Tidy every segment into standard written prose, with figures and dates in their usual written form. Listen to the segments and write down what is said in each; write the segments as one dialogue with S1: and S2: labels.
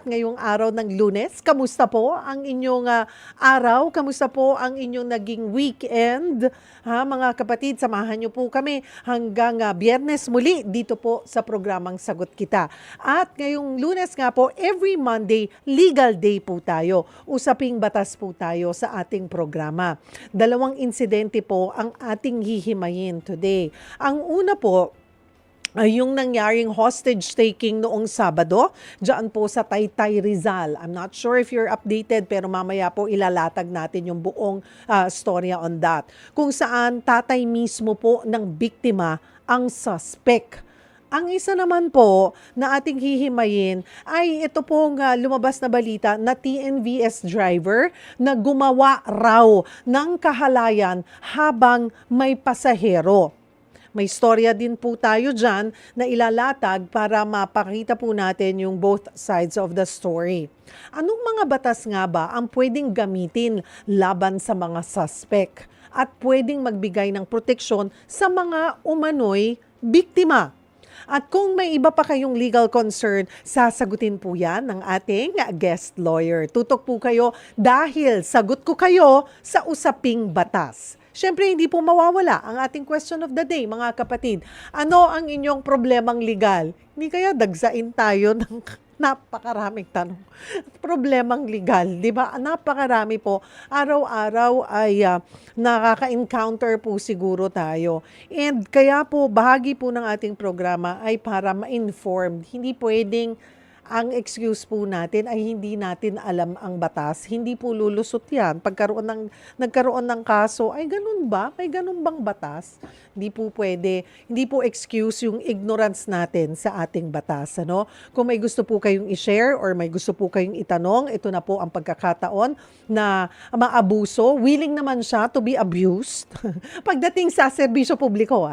S1: Ngayong araw ng Lunes. Kamusta po ang inyong araw? Kamusta po ang inyong naging weekend? Mga kapatid, samahan niyo po kami hanggang Biyernes muli dito po sa programang Sagot Kita. At ngayong Lunes nga po, every Monday, legal day po tayo. Usaping batas po tayo sa ating programa. Dalawang insidente po ang ating hihimayin today. Ang una po, ay yung nangyaring hostage taking noong Sabado, dyan po sa Taytay, Rizal. I'm not sure if you're updated, pero mamaya po ilalatag natin yung buong storya on that. Kung saan tatay mismo po ng biktima ang suspect. Ang isa naman po na ating hihimayin ay ito pong lumabas na balita na TNVS driver na gumawa raw ng kahalayan habang may pasahero. May storya din po tayo dyan na ilalatag para mapakita po natin yung both sides of the story. Anong mga batas nga ba ang pwedeng gamitin laban sa mga suspect at pwedeng magbigay ng proteksyon sa mga umano'y biktima? At kung may iba pa kayong legal concern, sasagutin po yan ng ating guest lawyer. Tutok po kayo dahil sagot ko kayo sa usaping batas. Siyempre, hindi po mawawala ang ating question of the day, mga kapatid. Ano ang inyong problemang legal? Hindi kaya dagsain tayo ng napakaraming tanong. Problemang legal, di ba? Napakarami po. Araw-araw ay nakaka-encounter po siguro tayo. And kaya po, bahagi po ng ating programa ay para ma-inform. Hindi pwedeng ang excuse po natin ay hindi natin alam ang batas. Hindi po lulusot yan. Nagkaroon ng kaso, ay ganun ba? May ganun bang batas? Hindi po pwede. Hindi po excuse yung ignorance natin sa ating batas. Ano? Kung may gusto po kayong i-share or may gusto po kayong itanong, ito na po ang pagkakataon na maabuso. Willing naman siya to be abused. Pagdating sa serbisyo publiko,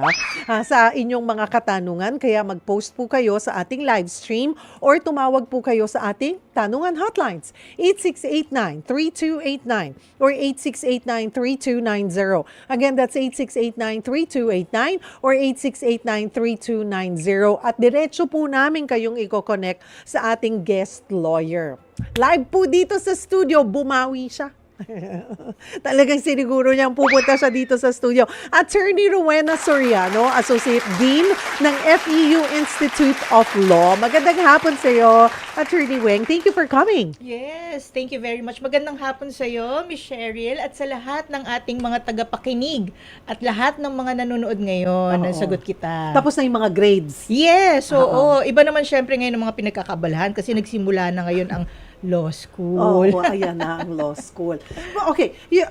S1: sa inyong mga katanungan, kaya mag-post po kayo sa ating live stream or tumawag po kayo sa ating tanungan hotlines 8689-3289 or 8689-3290. Again, that's 8689-3289 or 8689-3290 at diretso po namin kayong i-connect sa ating guest lawyer. Live po dito sa studio, bumawi siya. Talagang siniguro niyang pupunta siya dito sa studio. Attorney Rowena Soriano, Associate Dean ng FEU Institute of Law. Magandang hapon sa iyo, Attorney Weng. Thank you for coming.
S2: Yes, thank you very much. Magandang hapon sa iyo, Miss Cheryl, at sa lahat ng ating mga tagapakinig at lahat ng mga nanonood ngayon ng Sagot Kita.
S1: Tapos na yung mga grades.
S2: Yes, oo. Iba naman syempre ngayon ng mga pinagkakabalahan kasi nagsimula na ngayon ang law school.
S1: Oh, ayan na ang law school. Well, okay, do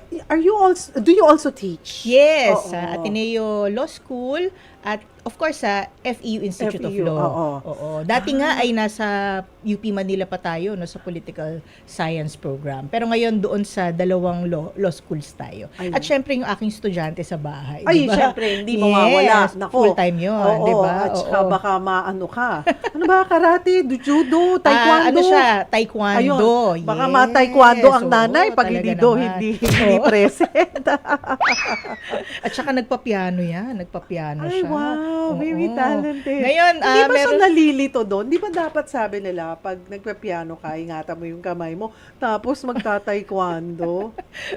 S1: you also teach?
S2: Yes, sa Ateneo Law School at of course sa FEU Institute of
S1: FEU,
S2: Law. Oo. Dati nga ay nasa UP Manila pa tayo, no, sa Political Science program. Pero ngayon doon sa dalawang law schools tayo.
S1: Ayun.
S2: At syempre yung aking estudyante sa bahay,
S1: Ay,
S2: diba?
S1: syempre, hindi mawawala.
S2: Yes,
S1: Nako.
S2: full time yun,
S1: Oo,
S2: di ba?
S1: at saka baka maano ka. Ano ba, karate, judo, taekwondo?
S2: Ano siya? Taekwondo.
S1: Ayun, baka ma-taekwondo ang nanay pag
S2: talaga
S1: hindi
S2: naman.
S1: present.
S2: At saka nagpa-piano yan. Nagpa-piano
S1: Ay,
S2: siya.
S1: wow, very
S2: Oo.
S1: talented.
S2: Ngayon,
S1: hindi ba siya
S2: meron...
S1: nalilito doon? Di ba dapat sabi nila, pag nagpe-piano ka, ingatan mo yung kamay mo, tapos magta-taekwondo?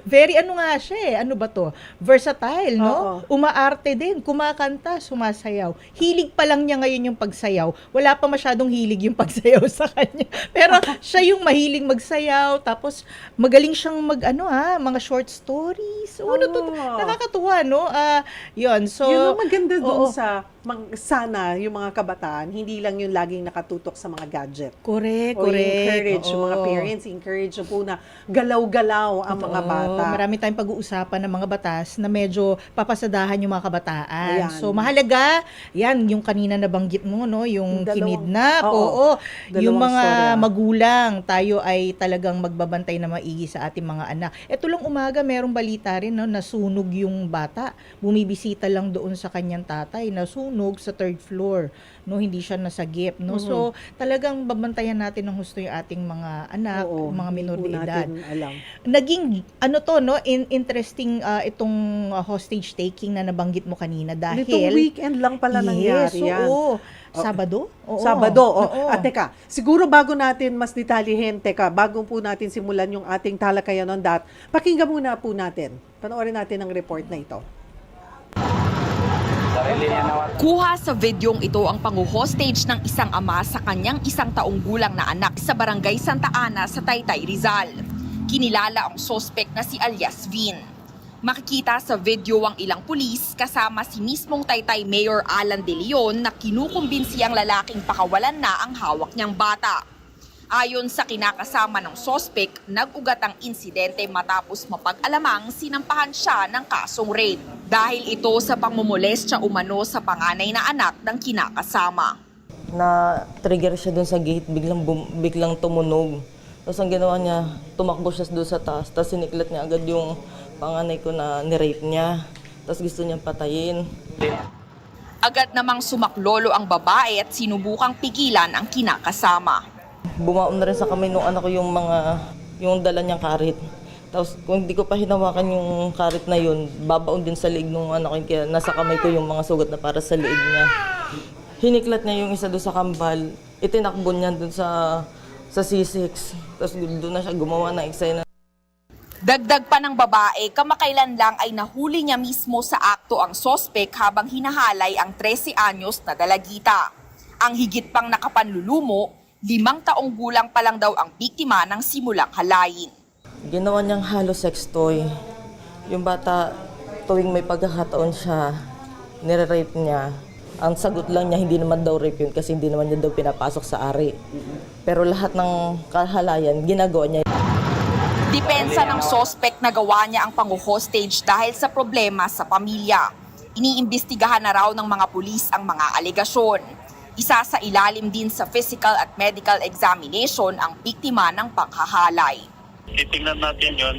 S2: Very ano nga siya eh. Ano ba to? Versatile, no?
S1: Oo.
S2: Umaarte din. Kumakanta, sumasayaw. Hilig pa lang niya ngayon yung pagsayaw. Wala pa masyadong hilig yung pagsayaw sa kanya. Pero siya yung mahilig magsayaw. Tapos magaling siyang mga short stories. Ano to? Nakakatuwa, no? Yun. So,
S1: Yun ang maganda doon
S2: oo.
S1: sa sana yung mga kabataan, hindi lang yung laging nakatutok sa mga gadget.
S2: Correct.
S1: Encourage yung mga
S2: Oo.
S1: parents, encourage yung po na galaw-galaw ang mga bata.
S2: Marami tayong pag-uusapan ng mga batas na medyo papasadahan yung mga kabataan.
S1: Ayan.
S2: So, mahalaga, yan, yung kanina nabanggit mo, no? Yung kinidnap,
S1: oo.
S2: yung
S1: Dalawang
S2: mga
S1: storya.
S2: magulang, tayo ay talagang magbabantay na maigi sa ating mga anak. Ito lang umaga, merong balita rin, no? Nasunog yung bata. Bumibisita lang doon sa kanyang tatay. Nasunog nasunog sa third floor, no, hindi siya nasagip, no. So talagang babantayan natin ng husto yung ating mga anak,
S1: Oo,
S2: mga minor
S1: hindi
S2: de
S1: po
S2: edad.
S1: natin alam.
S2: Naging ano to, no, interesting itong hostage taking na nabanggit mo kanina dahil
S1: Nitong weekend lang pala nangyari yan.
S2: oo. Sabado? Oo.
S1: Sabado.
S2: Oo.
S1: At teka, siguro bago natin mas detalyehin, bago po natin simulan yung ating talakayan on that, pakinggan muna po natin. Panoorin natin ang report na ito.
S3: Kuha sa videong ito ang pangu-hostage ng isang ama sa kanyang 1 taong gulang na anak sa barangay Santa Ana sa Taytay, Rizal. Kinilala ang sospek na si alias Vin. Makikita sa video ang ilang pulis kasama si mismong Taytay Mayor Alan De Leon na kinukumbinsi ang lalaking pakawalan na ang hawak niyang bata. Ayon sa kinakasama ng sospek, nag-ugat ang insidente matapos mapag-alamang sinampahan siya ng kasong rape. Dahil ito sa pangmumolestya umano sa panganay na anak ng kinakasama.
S4: Na-trigger siya dun sa gate, biglang tumunog. Tapos ang ginawa niya, tumakbo siya doon sa taas, tapos siniklat niya agad yung panganay ko na nirape niya. Tapos gusto niyang patayin.
S3: Agad namang sumaklolo ang babae at sinubukang pigilan ang kinakasama.
S4: Bumaon na rin sa kamay nung anak ko yung dala niyang karit. Tapos kung hindi ko pa hinawakan yung karit na yun, babaon din sa liig nung anak ko, kaya nasa kamay ko yung mga sugat na para sa liig niya. Hiniklat niya yung isa doon sa kambal, itinakbo niya doon sa C6. Tapos doon na siya gumawa ng eksena.
S3: Dagdag pa ng babae, kamakailan lang ay nahuli niya mismo sa akto ang sospek habang hinahalay ang 13 anyos na dalagita. Ang higit pang nakapanlulumo, 5 taong gulang pa lang daw ang biktima ng simulang halayin.
S4: Ginawa niyang halo sex toy. Yung bata, tuwing may pagkakataon siya, nire-rape niya. Ang sagot lang niya, hindi naman daw rape yun kasi hindi naman niya daw pinapasok sa ari. Pero lahat ng kahalayan, ginagawa niya.
S3: Depensa ng sospek na gawa niya ang pangu-hostage dahil sa problema sa pamilya. Iniimbestigahan na raw ng mga pulis ang mga alegasyon. Isa sa ilalim din sa physical at medical examination ang biktima ng panghahalay.
S5: Titingnan natin yun,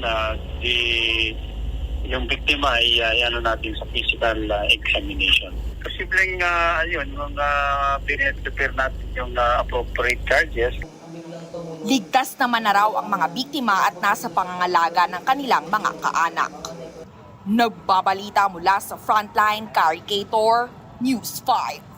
S5: yung biktima ay ano natin sa physical examination. Posibleng pinag-prepare natin yung appropriate charges.
S3: Ligtas naman na raw ang mga biktima at nasa pangangalaga ng kanilang mga kaanak. Nagbabalita mula sa Frontline, Carrie Cator, News 5.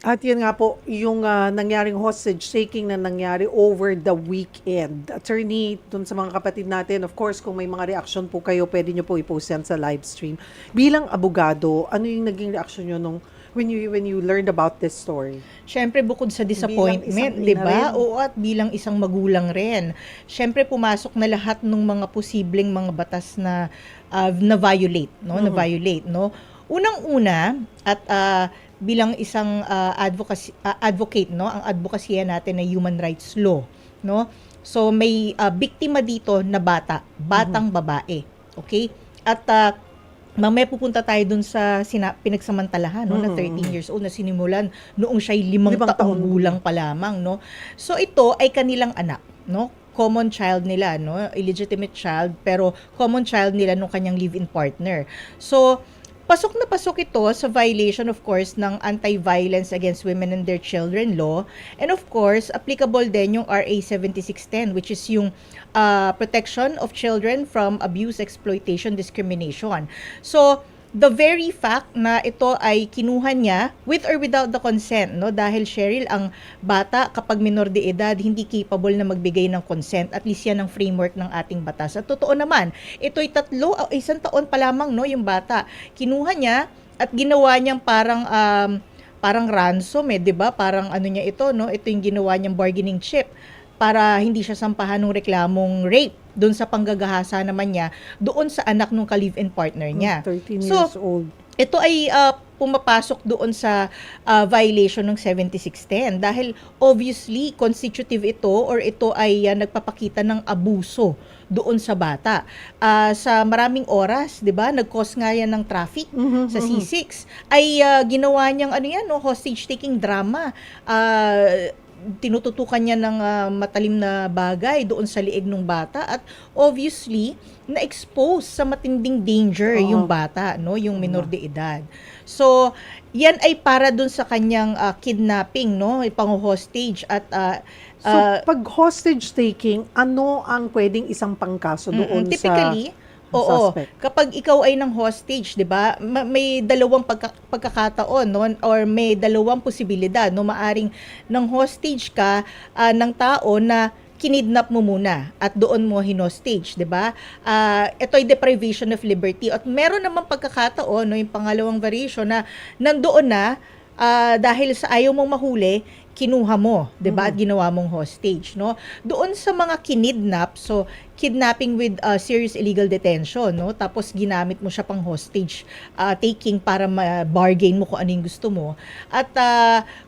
S1: At yan nga po, yung nangyaring hostage taking na nangyari over the weekend. Attorney, dun sa mga kapatid natin, of course, kung may mga reaction po kayo, pwede nyo po i-post yan sa live stream. Bilang abogado, ano yung naging reaction nyo when you learned about this story?
S2: Siyempre, bukod sa disappointment,
S1: Bilang isang
S2: di
S1: ina
S2: ba?
S1: rin.
S2: Oo, at bilang isang magulang rin. Siyempre, pumasok na lahat ng mga posibleng mga batas na na-violate, no? Na-violate, no? Unang-una, at bilang isang advocate, no? Ang advokasya natin na human rights law, no? So, may biktima dito na batang babae. Okay? At mamaya pupunta tayo dun sa pinagsamantalahan, no, na 13 years old na sinimulan noong siya'y 5 taong gulang pa lamang, no. So ito ay kanilang anak, no, common child nila, no, illegitimate child pero common child nila nung kanyang live-in partner. So pasok na pasok ito sa violation, of course, ng Anti-Violence Against Women and Their Children law. And of course, applicable din yung RA 7610, which is yung protection of children from abuse, exploitation, discrimination. So, the very fact na ito ay kinuha niya with or without the consent, no? Dahil Cheryl, ang bata kapag minor de edad hindi capable na magbigay ng consent. At least yan ang framework ng ating batas. At totoo naman, ito'y 1 taon pa lamang, no, yung bata. Kinuha niya at ginawa niyang parang ransom, 'di ba? Parang ano niya ito, no? Ito yung ginawa niyang bargaining chip para hindi siya sampahan ng reklamong rape doon sa panggagahasa naman niya doon sa anak ng ka-live-in partner niya.
S1: 13 years old.
S2: Ito ay pumapasok doon sa violation ng 7610 dahil obviously constitutive ito or ito ay nagpapakita ng abuso doon sa bata. Sa maraming oras, 'di ba? Nag-cause nga yan ng traffic sa C6 ay ginawa niyang hostage taking drama. tinututukan niya ng matalim na bagay doon sa liig ng bata at obviously na-expose sa matinding danger
S1: Oo.
S2: yung bata, no, yung minor de edad. So, yan ay para doon sa kanyang kidnapping, no, pang-hostage at
S1: So, pag hostage taking, ano ang pwedeng isang pangkaso doon
S2: typically,
S1: sa
S2: oo,
S1: suspect?
S2: kapag ikaw ay ng hostage, 'di ba? May dalawang pagkakataon, no, or may dalawang posibilidad, no, maaring ng hostage ka ng tao na kinidnap mo muna at doon mo hinostage, 'di ba? Ito ay deprivation of liberty. At meron namang pagkakataon, no, yung pangalawang variation na nandoon na dahil sa ayaw mong mahuli, kinuha mo, 'di ba? At ginawa mong hostage, no? Doon sa mga kinidnap, so kidnapping with serious illegal detention, no? Tapos ginamit mo siya pang hostage taking para bargain mo kung ano yung gusto mo. At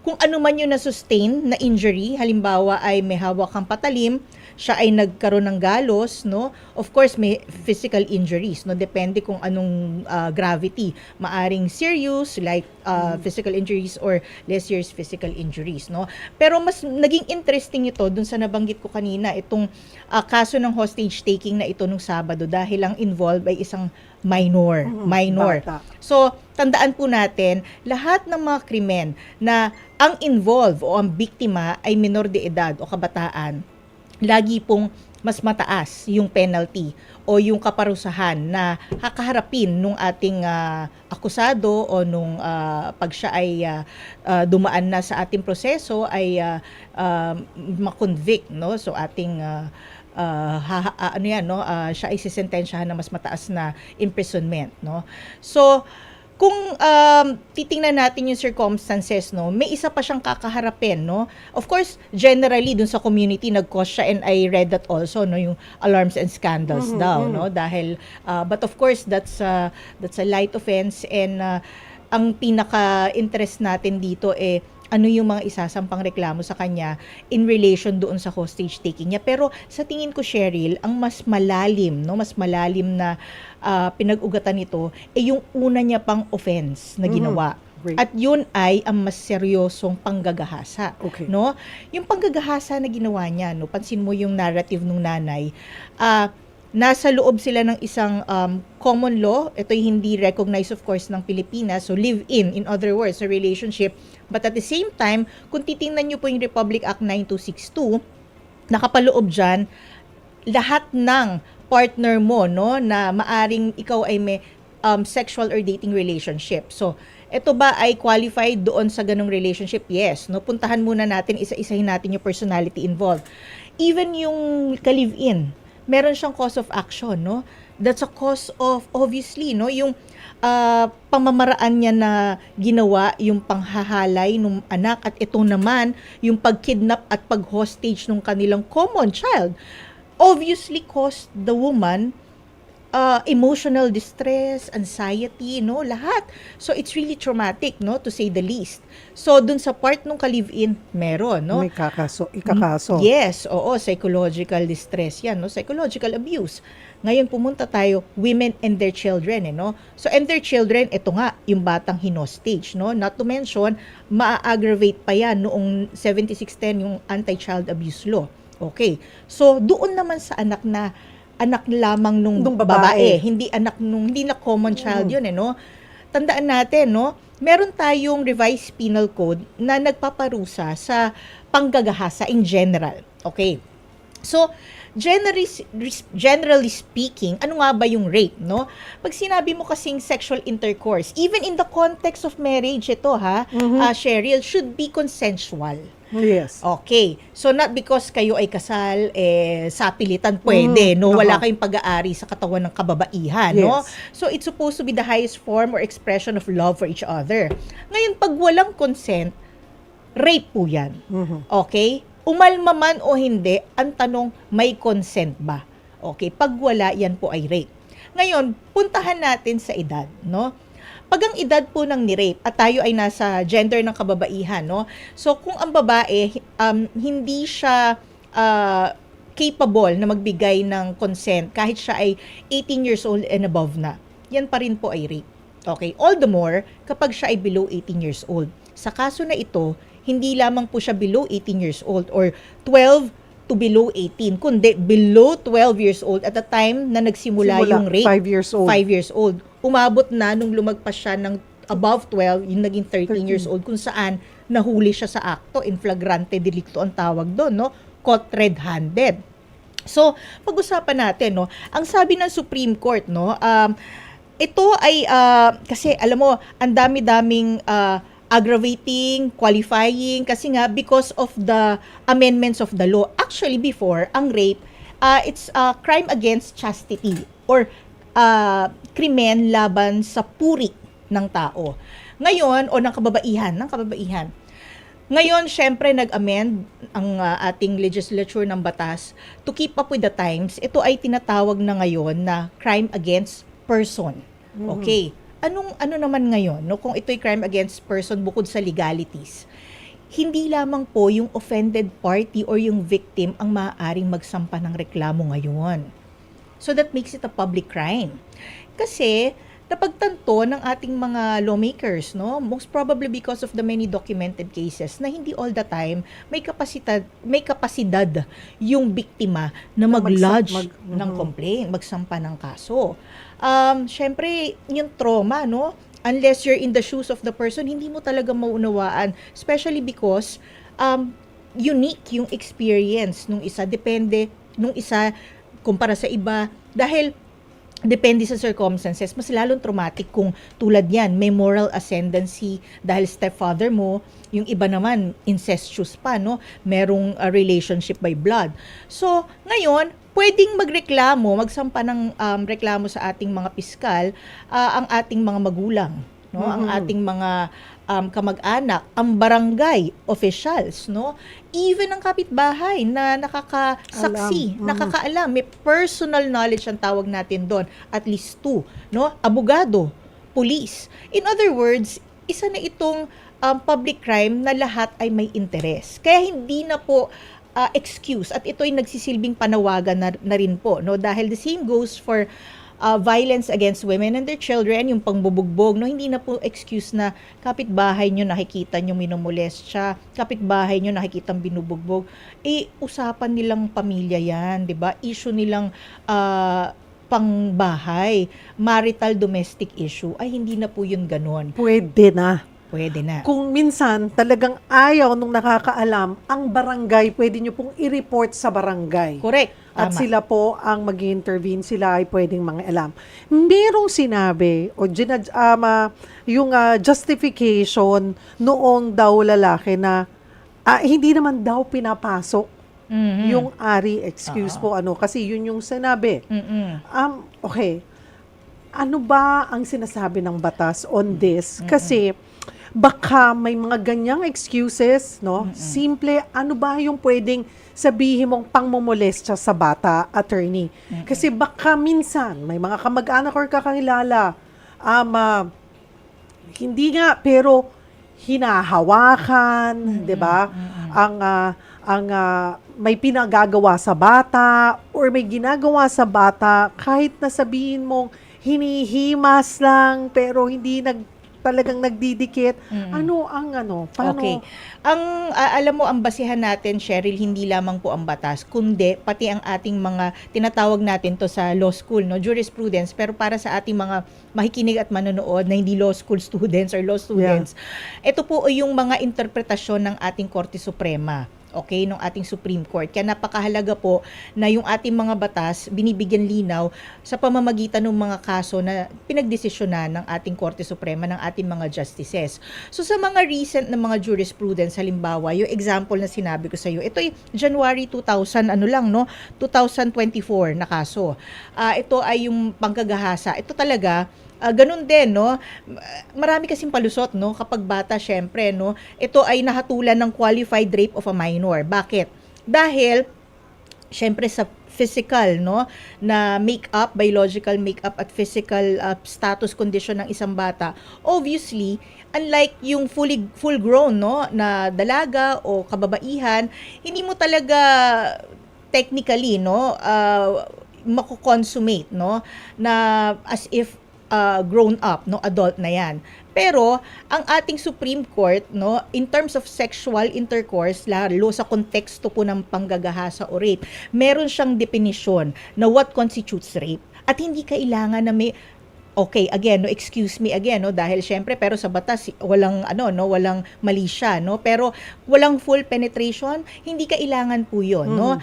S2: kung ano man yung na-sustain na injury, halimbawa ay may hawak kang patalim, siya ay nagkaroon ng galos, no? Of course, may physical injuries, no? Depende kung anong gravity. Maaring serious, like physical injuries or less serious physical injuries, no? Pero mas naging interesting ito dun sa nabanggit ko kanina, itong kaso ng hostage taking na ito nung Sabado dahil ang involved ay isang minor.
S1: Bata.
S2: So, tandaan po natin, lahat ng mga krimen na ang involved o ang biktima ay minor de edad o kabataan, lagi pong mas mataas yung penalty o yung kaparusahan na kakaharapin nung ating akusado o nung pag siya ay dumaan na sa ating proseso ay makonvict, no? So ating siya ay sisentensyahan na mas mataas na imprisonment, no? So kung titingnan natin yung circumstances, no, may isa pa siyang kakaharapin, no. Of course, generally dun sa community nag-cause siya, and I read that also, no, yung alarms and scandals daw, no, dahil but of course that's a light offense, and ang pinaka-interest natin dito ano yung mga isasampang reklamo sa kanya in relation doon sa hostage taking niya. Pero sa tingin ko, Cheryl, ang mas malalim na pinag-ugatan nito yung una niya pang offense na ginawa.
S1: Great.
S2: At yun ay ang mas seryosong panggagahasa.
S1: Okay.
S2: No? Yung panggagahasa na ginawa niya, no, pansin mo yung narrative ng nanay, nasa loob sila ng isang common law. Ito'y hindi recognized, of course, ng Pilipinas. So, live-in other words, a relationship. But at the same time, kung titingnan nyo po yung Republic Act 9262, nakapaloob dyan, lahat ng partner mo, no, na maaring ikaw ay may sexual or dating relationship. So, ito ba ay qualified doon sa ganong relationship? Yes. No? Puntahan muna natin, isa-isahin natin yung personality involved. Even yung ka-live-in, meron siyang cause of action, no? That's a cause of, obviously, no, yung pamamaraan niya na ginawa, yung panghahalay ng anak, at ito naman yung pagkidnap at pag-hostage ng kanilang common child, obviously caused the woman emotional distress, anxiety, no, lahat. So it's really traumatic, no, to say the least. So dun sa part nung ka-live-in, meron, no.
S1: May ikakaso.
S2: Yes, oo, psychological distress yan, no, psychological abuse. Ngayon pumunta tayo, women and their children, no. So and their children, ito nga, yung batang hinostage, no. Not to mention, maa-aggravate pa yan noong 7610 yung anti-child abuse law. Okay. So doon naman sa anak lamang nung babae, hindi na common child yun, no. Tandaan natin, no, meron tayong revised penal code na nagpaparusa sa panggagahasa in general. Okay. So, generally speaking, ano nga ba yung rape, no? Pag sinabi mo kasing sexual intercourse, even in the context of marriage, ito Cheryl, should be consensual.
S1: Yes.
S2: Okay. So, not because kayo ay kasal, sapilitan, pwede, no? Wala kayong pag-aari sa katawan ng kababaihan, no?
S1: Yes.
S2: So, it's supposed to be the highest form or expression of love for each other. Ngayon, pag walang consent, rape po yan. Okay? Umalma man o hindi, ang tanong, may consent ba? Okay, pag wala, yan po ay rape. Ngayon, puntahan natin sa edad, no? Pag ang edad po ng ni-rape, at tayo ay nasa gender ng kababaihan, no? So, kung ang babae, hindi siya capable na magbigay ng consent kahit siya ay 18 years old and above na, yan pa rin po ay rape. Okay? All the more, kapag siya ay below 18 years old. Sa kaso na ito, hindi lamang po siya below 18 years old or 12 to below 18, kundi below 12 years old at the time na nagsimula yung rape.
S1: 5 years old.
S2: 5 years old. Umabot na nung lumagpas siya ng above 12, yung naging 13 years old, kung saan nahuli siya sa akto, in flagrante delicto ang tawag doon, no? Caught red-handed. So, pag-usapan natin, no? Ang sabi ng Supreme Court, no? Ito ay, kasi alam mo, ang dami-daming aggravating, qualifying, kasi nga, because of the amendments of the law. Actually, before, ang rape, it's a crime against chastity or krimen laban sa puri ng tao. Ngayon, o ng kababaihan. Ngayon, syempre, nag-amend ang ating legislature ng batas to keep up with the times. Ito ay tinatawag na ngayon na crime against person. Okay. Ano naman ngayon, no? Kung ito'y crime against person bukod sa legalities, hindi lamang po yung offended party or yung victim ang maaaring magsampa ng reklamo ngayon. So that makes it a public crime. Kasi napagtanto ng ating mga lawmakers, no, most probably because of the many documented cases na hindi all the time may kapasidad yung biktima na mag-lodge ng complaint, magsampa ng kaso. Syempre, yung trauma, no, unless you're in the shoes of the person, hindi mo talaga maunawaan, especially because unique yung experience nung isa, depende nung isa kumpara sa iba, dahil depende sa circumstances, mas lalong traumatic kung tulad yan, may moral ascendancy dahil stepfather mo, yung iba naman incestuous pa, no? Merong relationship by blood. So, ngayon, pwedeng magsampa ng reklamo sa ating mga piskal, ang ating mga magulang, no? Ang ating mga kamag-anak, ang barangay officials, no? Even ang kapitbahay na nakakasaksi, nakakaalam, may personal knowledge ang tawag natin doon, at least 2, no? Abogado, police. In other words, isa na itong public crime na lahat ay may interes. Kaya hindi na po excuse, at ito ay nagsisilbing panawagan na rin po, no? Dahil the same goes for violence against women and their children, yung pangbubugbog, no, hindi na po excuse na kapitbahay nyo nakikita nyo minumolest siya, kapitbahay nyo nakikita binubugbog, usapan nilang pamilya yan, 'di ba? Issue nilang pangbahay, marital domestic issue, ay hindi na po yun ganon.
S1: Pwede na.
S2: Kung
S1: minsan talagang ayaw nung nakakaalam, ang barangay, pwede nyo pong i-report sa barangay.
S2: correct.
S1: At
S2: Tama.
S1: sila po ang mag-intervene, sila ay pwedeng mga alam. Merong sinabi o yung justification noong daw lalaki na hindi naman daw pinapasok yung ari, excuse po, kasi yun yung sinabi. Okay, ano ba ang sinasabi ng batas on this? Kasi baka may mga ganyang excuses, no? Simple, ano ba yung pwedeng sabihin mong pangmomolestya sa bata, attorney? Kasi baka minsan, may mga kamag-anak or kakilala, hindi nga, pero hinahawakan, di ba? Ang may pinagagawa sa bata or may ginagawa sa bata, kahit na sabihin mong hinihimas lang, pero hindi talagang nagdidikit. Paano?
S2: Okay. Alam mo, ang basihan natin, Cheryl, hindi lamang po ang batas, kundi pati ang ating mga, tinatawag natin to sa law school, no, jurisprudence, pero para sa ating mga makikinig at manonood na hindi law school students or law students, ito po ay yung mga interpretasyon ng ating Korte Suprema. Okay, ng ating Supreme Court. Kaya napakahalaga po na yung ating mga batas binibigyan linaw sa pamamagitan ng mga kaso na pinagdesisyonan ng ating Korte Suprema, ng ating mga justices. So sa mga recent na mga jurisprudence, halimbawa, yung example na sinabi ko sa iyo, ito ay January 2024 na kaso. Ito ay yung pangkagahasa. Ito talaga, ganun din, no? Marami kasing palusot, no? Kapag bata, syempre, no? Ito ay nahatulan ng qualified rape of a minor. Bakit? Dahil, syempre, sa physical, no? Na make-up, biological make-up at physical status condition ng isang bata, obviously, unlike yung full-grown, no? Na dalaga o kababaihan, hindi mo talaga technically, no? Mako-consummate, no? Na as if grown up, no, adult na 'yan. Pero ang ating Supreme Court, no, in terms of sexual intercourse, lalo sa konteksto po ng panggagahasa o rape, meron siyang definition na what constitutes rape. At hindi kailangan na may okay, again, no, excuse me again, no, dahil syempre, pero sa batas, walang, walang mali siya, no, pero walang full penetration, hindi kailangan po yun, no.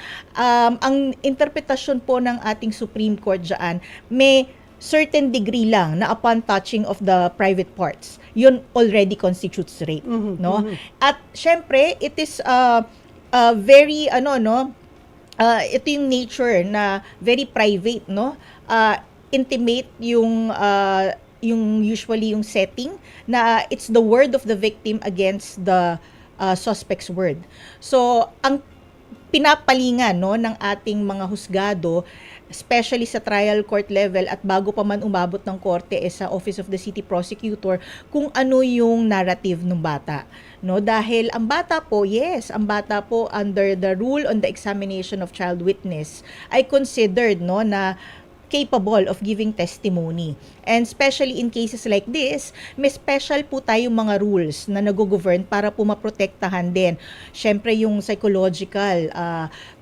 S2: Ang interpretasyon po ng ating Supreme Court dyan, may certain degree lang na upon touching of the private parts, yun already constitutes rape, no. At syempre, it is very, ito yung nature na very private, no, intimate yung usually yung setting na it's the word of the victim against the suspect's word. So ang pinapalingan, no, ng ating mga husgado, especially sa trial court level at bago pa man umabot ng korte sa Office of the City Prosecutor, kung ano yung narrative ng bata, no, dahil ang bata po under the rule on the examination of child witness ay considered, no, na capable of giving testimony. And especially in cases like this, may special po tayong mga rules na nag-govern para po maprotektahan din. Syempre yung psychological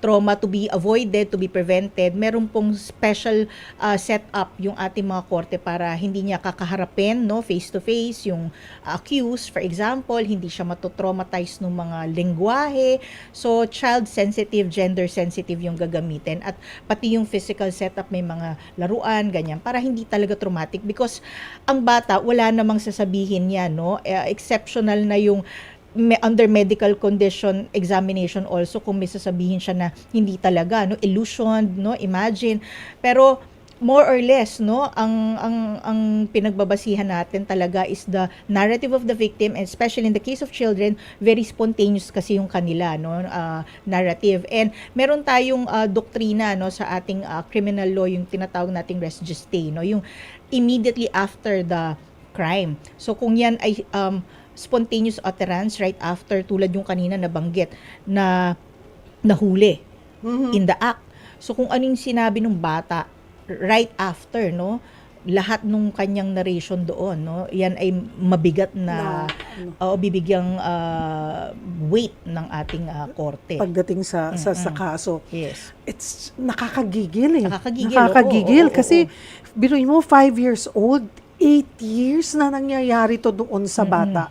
S2: trauma to be avoided, to be prevented, meron pong special setup yung ating mga korte para hindi niya kakaharapin, no, face to face yung accused, for example, hindi siya matotraumatize ng mga lengguwahe. So child sensitive, gender sensitive yung gagamitin, at pati yung physical setup, may mga laruan, ganyan, para hindi talaga traumatic, because ang bata wala namang sasabihin yan, no, exceptional na yung under medical condition examination also kung may sasabihin siya na hindi talaga, no, illusion, no, imagine, pero more or less, no, ang pinagbabasihan natin talaga is the narrative of the victim, and especially in the case of children, very spontaneous kasi yung kanila, no, narrative. And meron tayong doktrina, no, sa ating criminal law, yung tinatawag nating res gestae, no, yung immediately after the crime. So kung yan ay spontaneous utterance right after, tulad yung kanina nabanggit na nahuli in the act. So kung anong sinabi ng bata right after, no, lahat nung kanyang narration doon, no, yan ay mabigat na bibigyang weight ng ating korte
S1: Pagdating sa kaso.
S2: Yes.
S1: It's nakakagigil eh.
S2: Nakakagigil, oo,
S1: kasi biruin mo, 5 years old, 8 years na nangyayari to doon sa bata.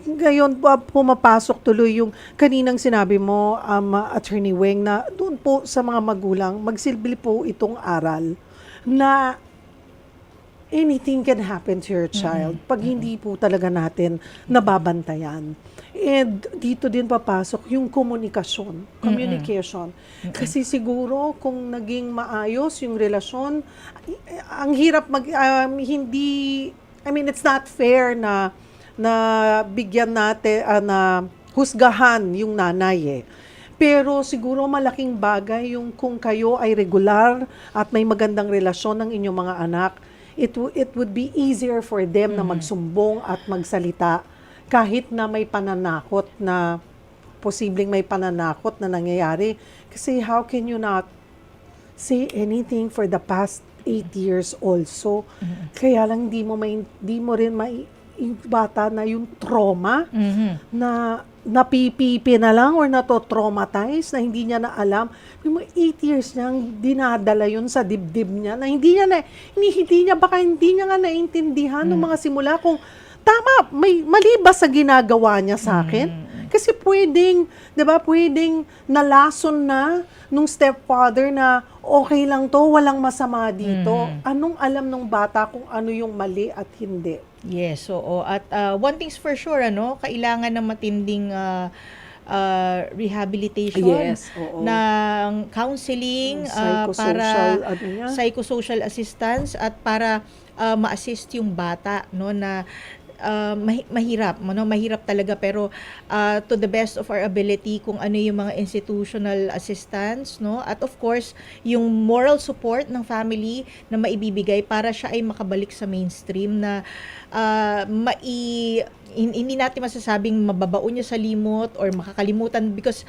S1: Ngayon, pumapasok tuloy yung kaninang sinabi mo, Attorney Weng, na doon po sa mga magulang, magsilbi po itong aral na anything can happen to your child pag hindi po talaga natin nababantayan. And dito din papasok yung communication. Kasi siguro kung naging maayos yung relasyon, ang hirap it's not fair na bigyan natin, na husgahan yung nanay eh. Pero siguro malaking bagay yung kung kayo ay regular at may magandang relasyon ng inyong mga anak, it would be easier for them na magsumbong at magsalita kahit na may pananakot na, posibleng may pananakot na nangyayari. Kasi how can you not say anything for the past 8 years also? Kaya lang di mo rin yung bata na yung trauma na napipipi na lang or nato-traumatize na hindi niya na alam. Yung 8 years niyang dinadala yun sa dibdib niya na hindi niya nga naiintindihan ng mga simula kung tama, may mali ba sa ginagawa niya sa akin? Kasi pwedeng nalason na nung stepfather na okay lang to, walang masama dito. Anong alam ng bata kung ano yung mali at hindi?
S2: Yes, oo. At one thing's for sure, kailangan ng matinding rehabilitation,
S1: Yes, oo.
S2: ng counseling, para psychosocial assistance, at para ma-assist yung bata, no, na mahirap talaga, pero to the best of our ability, kung ano yung mga institutional assistance, no, at of course yung moral support ng family na maibibigay para siya ay makabalik sa mainstream, na hindi natin masasabing mababaon niya sa limot or makakalimutan because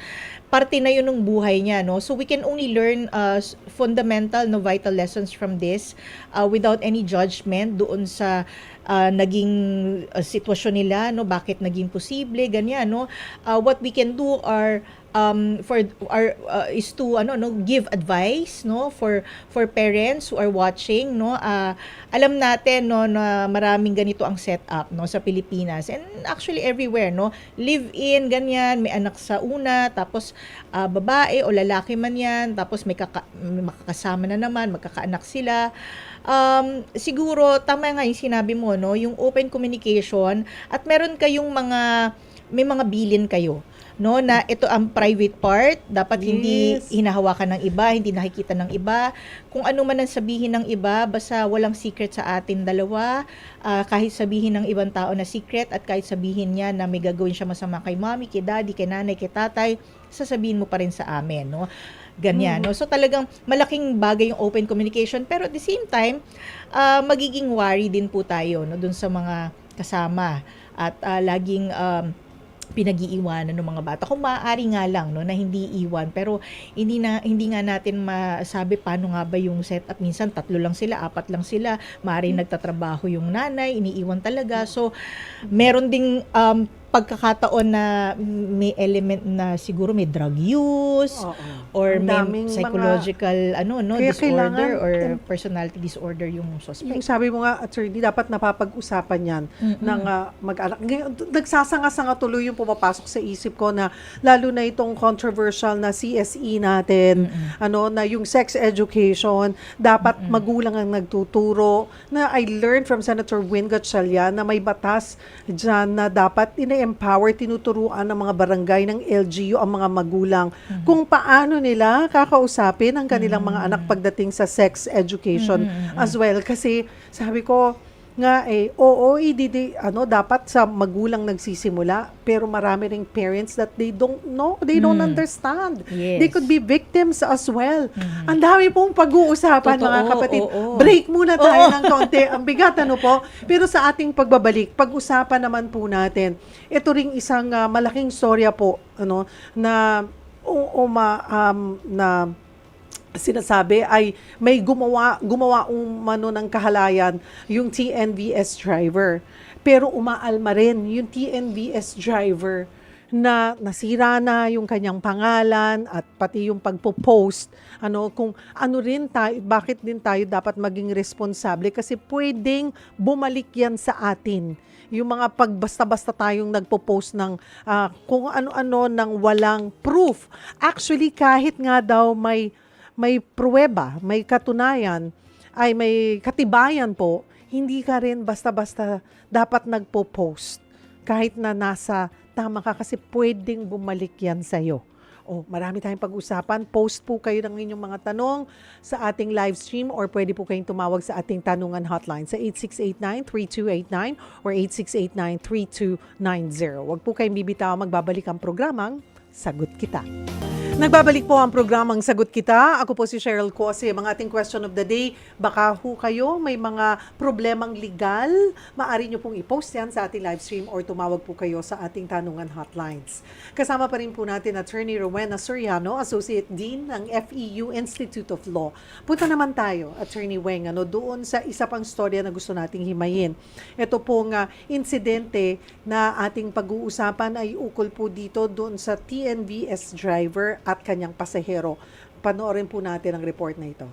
S2: parte na yun ng buhay niya, no? So we can only learn fundamental, no, vital lessons from this without any judgment doon sa naging sitwasyon nila, no? Bakit naging posible, ganyan, no? What we can do are is to give advice, no, for parents who are watching, no. Alam natin, no, na maraming ganito ang setup, no, sa Pilipinas and actually everywhere, no. Live in ganyan, may anak sa una, tapos babae o lalaki man yan, tapos may makakasama na naman, magkakaanak sila. Siguro tama nga yung sinabi mo, no, yung open communication at meron kayong may mga bilin kayo, no, na ito ang private part, dapat hindi hinahawakan ng iba, hindi nakikita ng iba. Kung ano man ang sabihin ng iba, basta walang secret sa atin dalawa. Kahit sabihin ng ibang tao na secret at kahit sabihin niya na may gagawin siya masama kay mommy, kay daddy, kay nanay, kay tatay, sasabihin mo pa rin sa amin, no. Ganyan, no. So talagang malaking bagay yung open communication, pero at the same time, magiging worry din po tayo, no, dun sa mga kasama at laging pinag-iiwanan ng mga bata. Kung maaari nga lang, no, na hindi iwan, pero hindi nga natin masabi paano nga ba yung setup. Minsan 3 lang sila, 4 lang sila, maaaring nagtatrabaho yung nanay, iniiwan talaga. So meron ding pagkakataon na may element na siguro may drug use or
S1: Ang
S2: may
S1: daming
S2: psychological
S1: Kaya
S2: disorder
S1: kailangan-
S2: or personality disorder yung suspect.
S1: Yung sabi mo nga, attorney, dapat napapag-usapan yan ng mag-anak. Ngayon, nagsasanga-sanga tuloy yung pumapasok sa isip ko na lalo na itong controversial na CSE natin, na yung sex education, dapat magulang ang nagtuturo. Na I learned from Senator Win Gatchalian na may batas dyan na dapat empower, tinuturuan ng mga barangay ng LGU ang mga magulang kung paano nila kakausapin ang kanilang mga anak pagdating sa sex education as well. Kasi sabi ko nga dapat sa magulang nagsisimula, pero marami ring parents that they don't know, they don't understand.
S2: Yes.
S1: They could be victims as well. Ang dami pong pag-uusapan,
S2: Totoo,
S1: mga kapatid.
S2: oo.
S1: Break muna tayo ng konti. Ang bigat, po. Pero sa ating pagbabalik, pag-usapan naman po natin, ito ring isang malaking storya po, na sinasabi ay may gumawa umano ng kahalayan yung TNVS driver. Pero umaalma rin yung TNVS driver na nasira na yung kanyang pangalan at pati yung pagpo-post. Kung ano rin tayo, bakit din tayo dapat maging responsable kasi pwedeng bumalik yan sa atin. Yung mga pagbasta-basta tayong nagpo-post ng kung ano-ano ng walang proof. Actually, kahit nga daw may pruweba, may katunayan, ay may katibayan po, hindi ka rin basta-basta dapat nagpo-post. Kahit na nasa tama ka kasi pwedeng bumalik yan sa'yo. Marami tayong pag-usapan. Post po kayo ng inyong mga tanong sa ating live stream or pwede po kayong tumawag sa ating tanungan hotline sa 8689-3289 or 8689-3290. Huwag po kayong bibitaw, magbabalik ang programang Sagot Kita. Nagbabalik po ang programang Sagot Kita. Ako po si Cheryl Cose. Mga ating question of the day, baka ho kayo may mga problemang legal, maaari nyo pong i-post yan sa ating live stream or tumawag po kayo sa ating tanungan hotlines. Kasama pa rin po natin Attorney Rowena Soriano, Associate Dean ng FEU Institute of Law. Punta naman tayo, Attorney Weng, doon sa isa pang storya na gusto nating himayin. Ito pong insidente na ating pag-uusapan ay ukol po dito doon sa TNVS driver at kanyang pasahero. Panoorin po natin ang report na ito.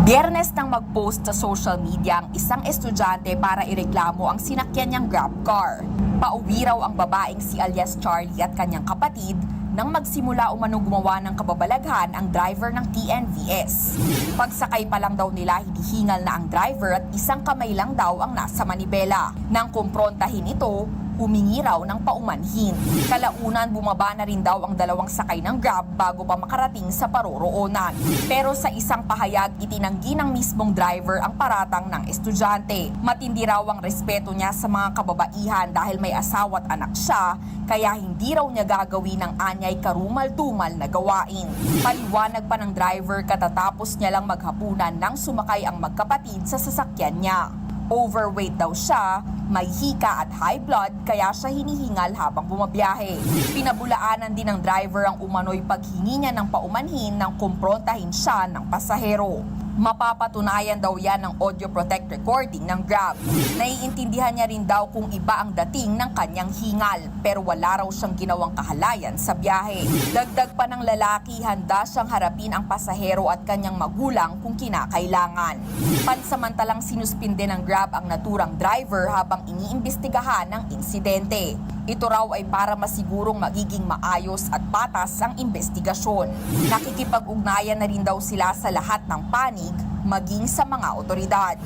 S3: Biyernes nang mag-post sa social media ang isang estudyante para ireklamo ang sinakyan niyang Grab car. Pauwi raw ang babaeng si alias Charlie at kanyang kapatid nang magsimula umanong gumawa ng kababalaghan ang driver ng TNVS. Pagsakay pa lang daw nila, hinihingal na ang driver at isang kamay lang daw ang nasa manibela. Nang kumprontahin ito, humingi raw ng paumanhin. Kalaunan, bumaba na rin daw ang dalawang sakay ng Grab bago pa makarating sa paroroonan. Pero sa isang pahayag, itinanggi ng mismong driver ang paratang ng estudyante. Matindi raw ang respeto niya sa mga kababaihan dahil may asawa at anak siya, kaya hindi raw niya gagawin ng anyay karumal-tumal na gawain. Paliwanag pa ng driver katatapos niya lang maghapunan nang sumakay ang magkapatid sa sasakyan niya. Overweight daw siya, may hika at high blood kaya siya hinihingal habang bumabiyahe. Pinabulaanan din ng driver ang umano'y paghingi niya ng paumanhin nang kumprontahin siya ng pasahero. Mapapatunayan daw yan ng audio protect recording ng Grab. Naiintindihan niya rin daw kung iba ang dating ng kanyang hingal pero wala raw siyang ginawang kahalayan sa biyahe. Dagdag pa ng lalaki, handa siyang harapin ang pasahero at kanyang magulang kung kinakailangan. Pansamantalang sinuspinde ng Grab ang naturang driver habang iniimbestigahan ang insidente. Ito raw ay para masigurong magiging maayos at patas ang investigasyon. Nakikipag-ugnayan na rin daw sila sa lahat ng panig, maging sa mga otoridad.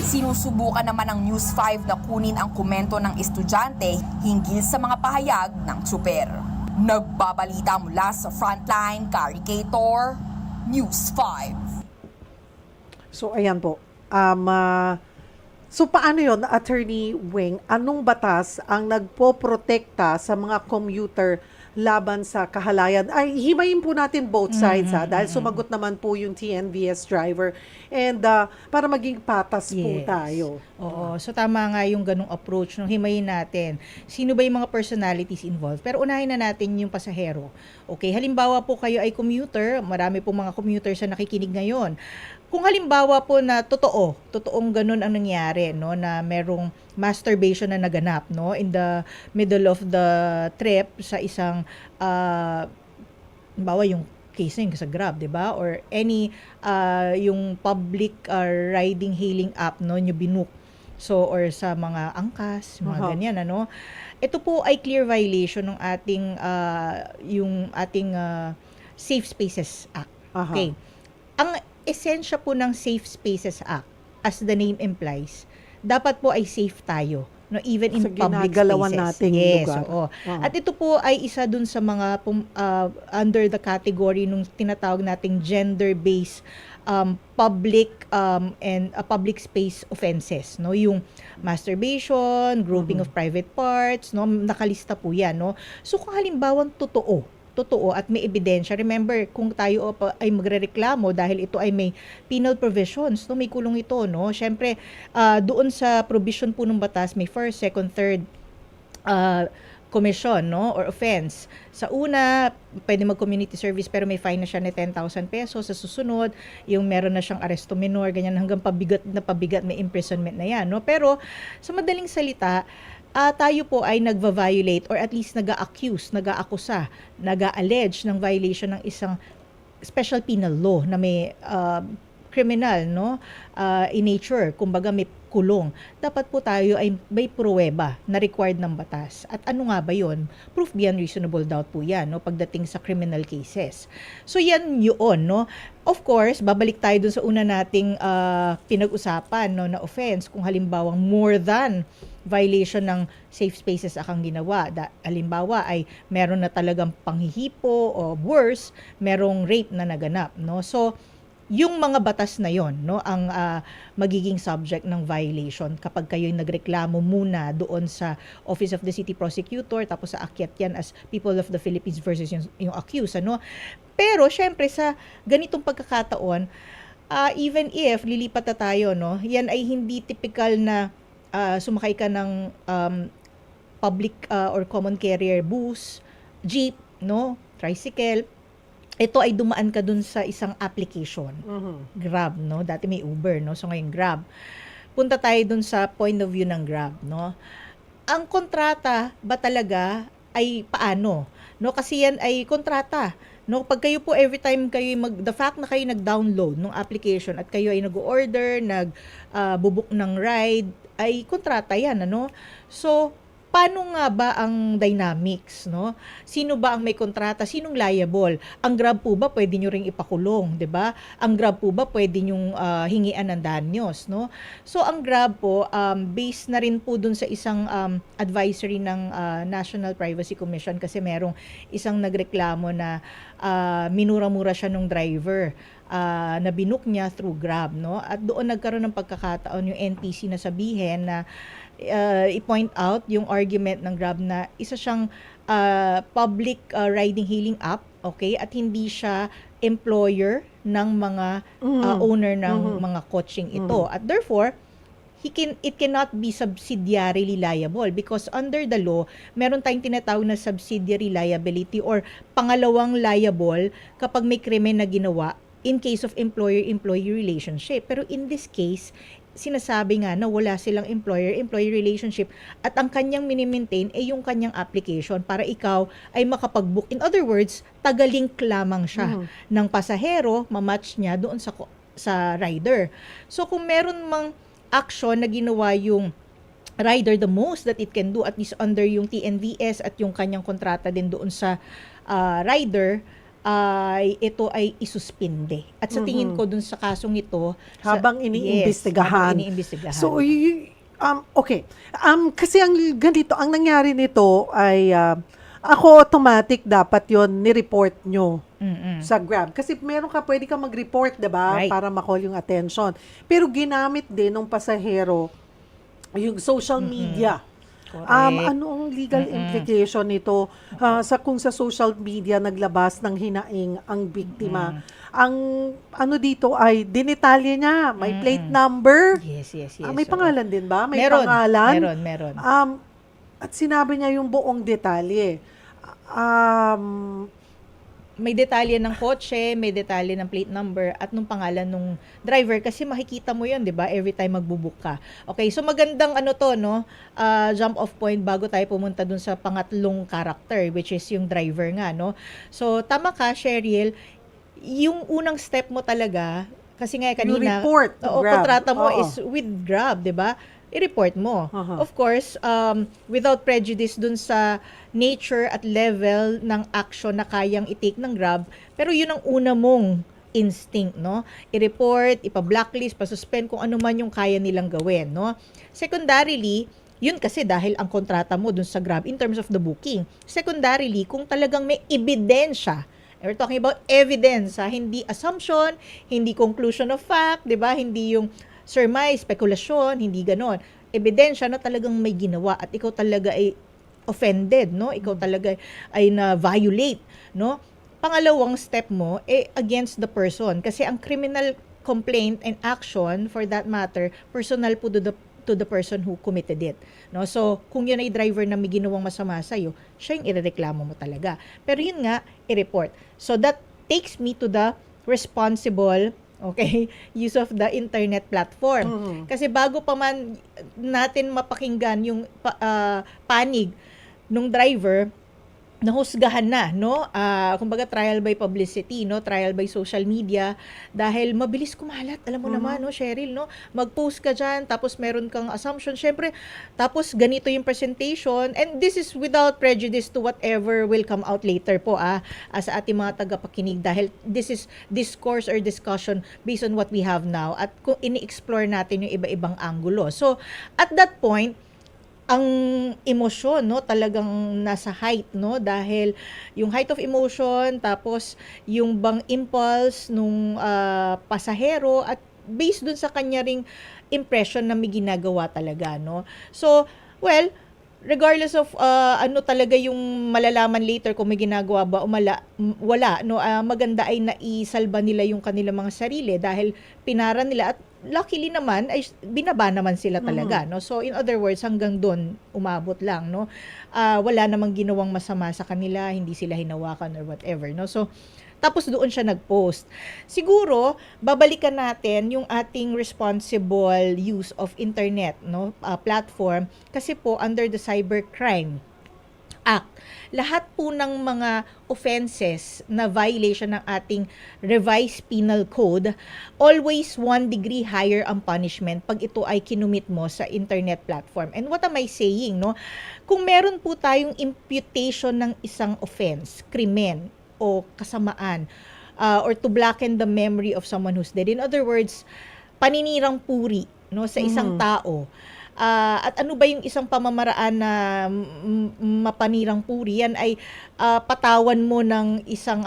S3: Sinusubukan naman ng News 5 na kunin ang komento ng estudyante hinggil sa mga pahayag ng tsuper. Nagbabalita mula sa Frontline, Caricator, News 5.
S1: So ayan po. So paano yon, Attorney Weng? Anong batas ang nagpoprotekta sa mga commuter laban sa kahalayan? Ay, himayin po natin both sides dahil sumagot naman po yung TNVS driver and para maging patas po
S2: Yes.
S1: tayo.
S2: Oo. So tama nga yung ganung approach nung himayin natin. Sino ba yung mga personalities involved? Pero unahin na natin yung pasahero. Okay, halimbawa po kayo ay commuter, marami po mga commuters na nakikinig ngayon. Kung halimbawa po na totoong ganun ang nangyari, no, na merong masturbation na naganap, no, in the middle of the trip sa isang halimbawa yung case na yung sa Grab, 'di ba? Or any yung public riding hailing app, no, nyo binook. So or sa mga angkas, mga ganyan, ano. Ito po ay clear violation ng ating Safe Spaces Act. Okay. Ang esensya po ng Safe Spaces Act, as the name implies, dapat po ay safe tayo, no, even in
S1: Sa
S2: public
S1: ginagalawan
S2: spaces.
S1: nating
S2: Yes,
S1: lugar.
S2: oo. At ito po ay isa dun sa mga under the category nung tinatawag nating gender-based public and public space offenses, no, yung masturbation, grouping of private parts, no, nakalista po yan, no. So kung halimbawang totoo at may ebidensya. Remember, kung tayo ay magrereklamo dahil ito ay may penal provisions, no, may kulong ito, no. Syempre, doon sa provision po ng batas, may first, second, third commission, no, or offense. Sa una, pwede mag-community service pero may fine na siya na 10,000 pesos. Sa susunod, yung meron na siyang aresto minor, ganyan hanggang pabigat, may imprisonment na yan, no. Pero sa madaling salita, tayo po ay nagva-violate or at least nag-a-accuse, nag-a-akusa, nag-a-allege ng violation ng isang special penal law na may criminal, no, in nature, kumbaga may kulong. Dapat po tayo ay may pruweba na required ng batas. At ano nga ba yun? Proof beyond reasonable doubt po yan, no, pagdating sa criminal cases. So yan yun, no. Of course, babalik tayo dun sa una nating pinag-usapan, no, na offense. Kung halimbawang more than violation ng safe spaces akang ginawa. Halimbawa ay meron na talagang panghihipo o worse, merong rape na naganap, no. So yung mga batas na yon, no, ang magiging subject ng violation kapag kayo'y nagreklamo muna doon sa Office of the City Prosecutor, tapos sa akyat yan as People of the Philippines versus yung accused, ano. Pero syempre sa ganitong pagkakataon, even if lilipat na tayo, no, yan ay hindi typical na sumakay ka ng public or common carrier bus, jeep, no, tricycle. Ito ay dumaan ka dun sa isang application. Grab, no? Dati may Uber, no? So ngayon Grab. Punta tayo dun sa point of view ng Grab, no? Ang kontrata ba talaga ay paano? No, kasi yan ay kontrata. No, pag kayo po every time kayo the fact na kayo nag-download ng application at kayo ay nag-order, bubuk ng ride, ay kontrata yan, ano? So, paano nga ba ang dynamics, no? Sino ba ang may kontrata? Sinong liable? Ang Grab po ba pwede nyo ring ipakulong, 'di ba? Ang Grab po ba pwede nyong hingian ng danyos, no? So ang Grab po based na rin po dun sa isang advisory ng National Privacy Commission kasi merong isang nagreklamo na minura-mura siya nung driver. Na binook niya through Grab, no? At doon nagkaroon ng pagkakataon yung NTC na sabihin na i-point out yung argument ng Grab na isa siyang public riding hailing app, okay? At hindi siya employer ng mga owner ng mga coaching ito. At therefore, it cannot be subsidiarily liable because under the law, meron tayong tinatawag na subsidiary liability or pangalawang liable kapag may krimen na ginawa in case of employer-employee relationship. Pero in this case, sinasabi nga na wala silang employer-employee relationship at ang kanyang minimaintain ay yung kanyang application para ikaw ay makapag-book. In other words, tagalink lamang siya ng pasahero, mamatch niya doon sa rider. So kung meron mang action na ginawa yung rider, the most that it can do, at least under yung TNVS at yung kanyang kontrata din doon sa rider, ay ito ay isuspinde. At sa tingin ko dun sa kasong ito,
S1: Habang iniimbestigahan.
S2: Habang iniimbestigahan.
S1: So, okay. Kasi ang ganito, ang nangyari nito ay, ako automatic dapat yon ni-report nyo sa Grab. Kasi meron ka, pwede ka mag-report, diba?
S2: Right.
S1: Para ma-call yung attention. Pero ginamit din ng pasahero yung social media. Ano ang legal implication nito kung sa social media naglabas ng hinaing ang biktima? Ang ano dito ay dinitalye niya, may plate number.
S2: Yes.
S1: May pangalan din ba? May
S2: Meron,
S1: pangalan?
S2: Meron.
S1: At sinabi niya yung buong detalye.
S2: May detalye ng kotse, may detalye ng plate number at nung pangalan nung driver kasi makikita mo 'yon, 'di ba? Every time magbo-book ka. Okay, so magandang jump off point bago tayo pumunta dun sa pangatlong character which is yung driver nga, no? So tama ka, Cheryl, yung unang step mo talaga kasi nga kanina
S1: Yung report to Grab.
S2: kontrata mo
S1: Oo.
S2: is with Grab, 'di ba? I-report mo.
S1: Uh-huh.
S2: Of course, without prejudice dun sa nature at level ng action na kayang i-take ng Grab, pero yun ang una mong instinct, no? I-report, ipa-blacklist, pa-suspend kung ano man yung kaya nilang gawin, no? Secondarily, yun kasi dahil ang kontrata mo dun sa Grab in terms of the booking. Secondarily, kung talagang may ebidensya, we're talking about evidence, hindi assumption, hindi conclusion of fact, 'di ba? Hindi yung surmise, spekulasyon, hindi ganon. Ebidensya na talagang may ginawa at ikaw talaga ay offended, no? Ikaw talaga ay na-violate, no? Pangalawang step mo, against the person. Kasi ang criminal complaint and action, for that matter, personal po to the person who committed it. No? So, kung yun ay driver na may ginawang masama sa'yo, siya yung irereklamo mo talaga. Pero yun nga, i-report. So, that takes me to the responsible use of the internet platform. Kasi bago pa man natin mapakinggan yung panig nung driver, nahusgahan na, no? Kumbaga trial by publicity, no? Trial by social media dahil mabilis kumalat. Alam mo naman, no, Cheryl, no? Mag-post ka diyan tapos meron kang assumption, syempre, tapos ganito yung presentation and this is without prejudice to whatever will come out later po sa ating mga tagapakinig dahil this is discourse or discussion based on what we have now at kung ini-explore natin yung iba-ibang anggulo. So, at that point, ang emosyon, no, talagang nasa height, no, dahil yung height of emotion, tapos yung bang impulse nung pasahero at based dun sa kanya ring impression na may ginagawa talaga, no. So, well, regardless of ano talaga yung malalaman later kung may ginagawa ba o wala, no, maganda ay naisalba nila yung kanilang mga sarili dahil pinara nila at luckily naman ay binaba naman sila talaga, no. So in other words, hanggang doon umabot lang, no. Wala namang ginawang masama sa kanila, hindi sila hinawakan or whatever, no. So tapos doon siya nag-post. Siguro babalikan natin yung ating responsible use of internet, no, platform kasi po under the Cybercrime Act, lahat po ng mga offenses na violation ng ating revised penal code, always 1 degree higher ang punishment pag ito ay kinumit mo sa internet platform. And what am I saying, no? Kung meron po tayong imputation ng isang offense, krimen o kasamaan, or to blacken the memory of someone who's dead. In other words, paninirang puri, no, sa isang tao. At ano ba yung isang pamamaraan na mapanirang puri? Yan ay patawan mo ng isang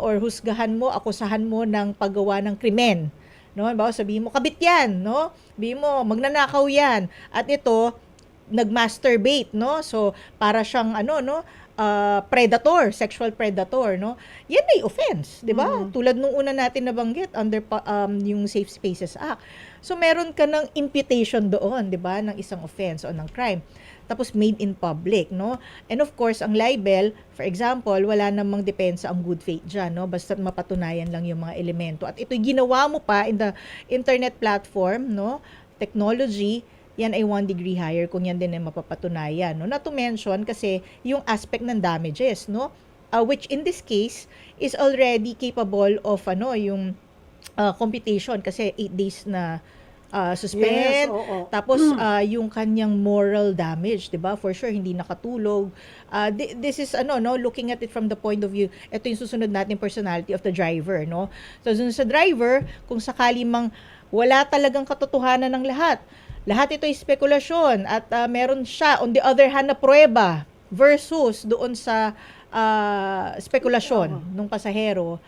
S2: or husgahan mo, akusahan mo ng paggawa ng krimen. No? Bawa sabihin mo, kabit yan, no? Sabihin mo, magnanakaw yan. At ito, nagmasturbate, no? So, para siyang predator, sexual predator, no? Yan ay offense, 'di ba? Tulad nung una natin nabanggit under yung Safe Spaces Act. So meron ka ng imputation doon, 'di ba, ng isang offense o ng crime. Tapos made in public, no? And of course, ang libel, for example, wala namang depensa ang good faith diyan, no? Basta mapatunayan lang yung mga elemento. At ito'y ginawa mo pa in the internet platform, no? Technology, yan ay 1 degree higher kung yan din ay mapapatunayan, no? Not to mention kasi yung aspect ng damages, no? Which in this case is already capable of yung computation kasi 8 days na suspend.
S1: Yes, oo.
S2: Tapos yung kanyang moral damage, 'di ba? For sure hindi nakatulog. This is looking at it from the point of view, ito yung susunod natin personality of the driver, no? So dun sa driver, kung sakali mang wala talagang katotohanan ng lahat ito ay spekulasyon at meron siya on the other hand na pruweba versus doon sa spekulasyon ng pasahero,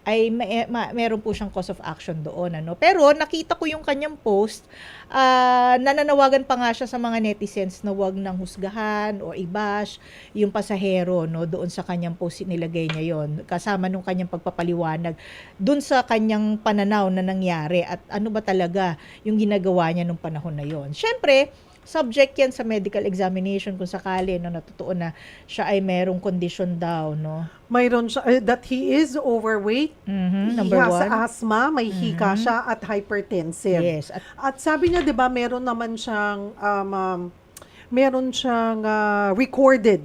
S2: ay meron po siyang cause of action doon, Pero nakita ko yung kanyang post, nananawagan pa nga siya sa mga netizens na wag nang husgahan o i-bash yung pasahero, doon sa kanyang post nilagay niya yon, kasama nung kanyang pagpapaliwanag doon sa kanyang pananaw na nangyari at ano ba talaga yung ginagawa niya nung panahon na yon. Syempre, subject yan sa medical examination kung sakali natutuon na siya ay merong condition daw,
S1: Mayroon siya, that he is overweight,
S2: Number
S1: he has
S2: one.
S1: asthma, may hika siya at hypertensive.
S2: Yes.
S1: At sabi niya, 'di ba, meron naman siyang recorded